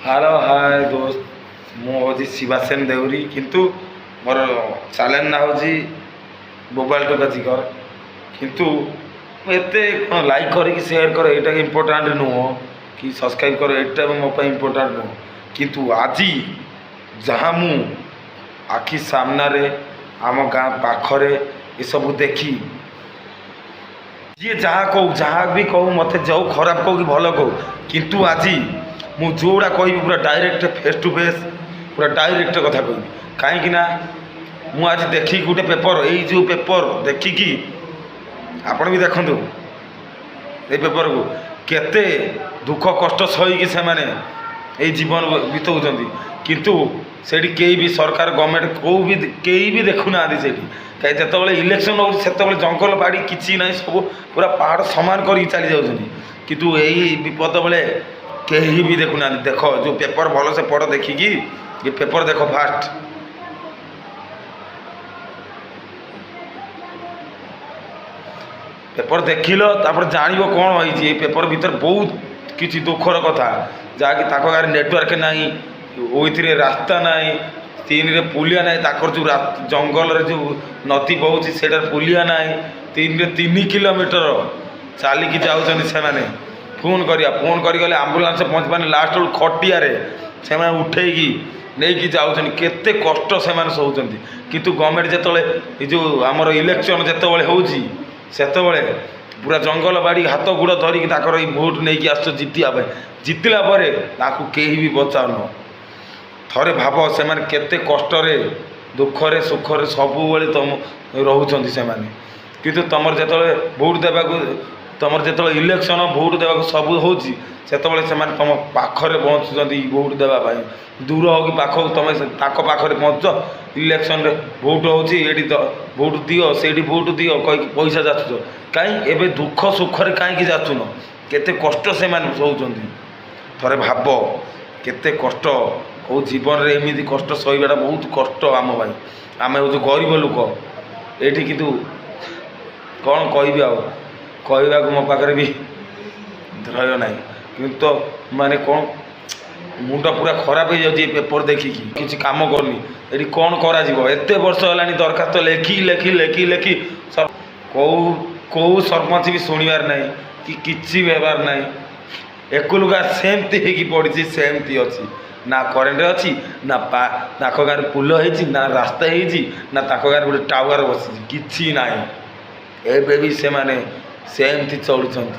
Hello hi दोस्त मुझे शिवासेन देउरी किंतु मोर चैनल ना हूँ मोबाइल टोकाजिकर किंतु एते लाइक कर शेयर कर यहाँ इम्पोर्टाट नुह कि सब्सक्राइब कर यहाँ मो इम्पोर्टाट नुह किंतु आज जहाँ मु आखि सामने आम गाँ पाखरे ये सब देखी जी जहाँ कहू जहाँ भी कहू मत जो खराब कहू कि भल कहू किंतु आज मु जोड़ा कह पूरा डायरेक्ट फेस टू फेस पूरा डायरेक्ट कथा कह कहीं मु आज देखी गोटे पेपर यही जो पेपर देखिकी आपण भी देखु ये पेपर को केते दुख कष्ट सही से मैंने ये जीवन बिताऊँ किंतु से भी सरकार गवर्नमेंट को भी कई भी देखुना से कहीं जिते इलेक्शन हो जंगल बाड़ी किसी ना सब पूरा पहाड़ सामान कर चली जाऊँ किंतु यही विपद बेले कहीं भी देखुना देख जो पेपर भल से पढ़ देखिकी ये पेपर देख फास्ट पेपर देखिल जान कौन होई पेपर भीतर बहुत किसी दुखर कथा जहाँकि गाँव नेटवर्क नहीं ओइथिरे रास्ता नहीं तीन रे पुलिया नहीं ताकर जो जंगल रे जो नदी बहुची सेटार पुलिया नहीं तीन रे 3 किलोमीटर चलिकी जाऊँ से फोन करगले आम्बुलांस पहुँच पाने लास्ट बेलू खटिया से उठेकी नहीं जाऊँ केते कष्ट से सहउछंती किंतु गवर्नमेंट जिते जो आमर इलेक्शन जितेबाला होची सेतबले पूरा जंगल बाड़ी हाथ गोड़ धरिकी भोट नहीं आस जितला कहीं भी बचाउन थरे भाव से केते कष्टरे दुखरे सुखरे सबु तुम रोचंत से किंतु तुम जो भोट देवा तुम जो इलेक्शन भोट देवा सब होती से तुम पाखरे पहुँचुंट भोट देवाई दूर हो कि पाख तुम पाखे पहुँच इलेक्शन रे भोट होती भोट दियो से भोट दियो कहीं पैसा जाचुच कहीं एवं दुख सुखरे कहीं जाचुन केते कष्ट से सहउछंती थरे भाव केते कष्ट कौ जीवन रे एमती कष्ट सहवाटा बहुत कष्ट आम भाई आम हूँ गरीब लोक ये किंतु कौन कहवा मो पाखे भी धैर्य ना किंतु माने कौन मुंड पूरा खराब हो जाए पेपर देखिकी किसी काम करनी ये कौन करते वर्ष है दरखास्त लेखी लेखी लेखी लेखी कौ सरपंच भी शुणवार ना कि किसी भी हेबार ना एकलुगा सेमती पड़ी सेमती अच्छी ना करेन्ट अच्छी ना गाँव पुल होती ना रास्ता होती ना गाँव गोटे टावर बसी किसी ना एवं भी से सेमती चलुंट।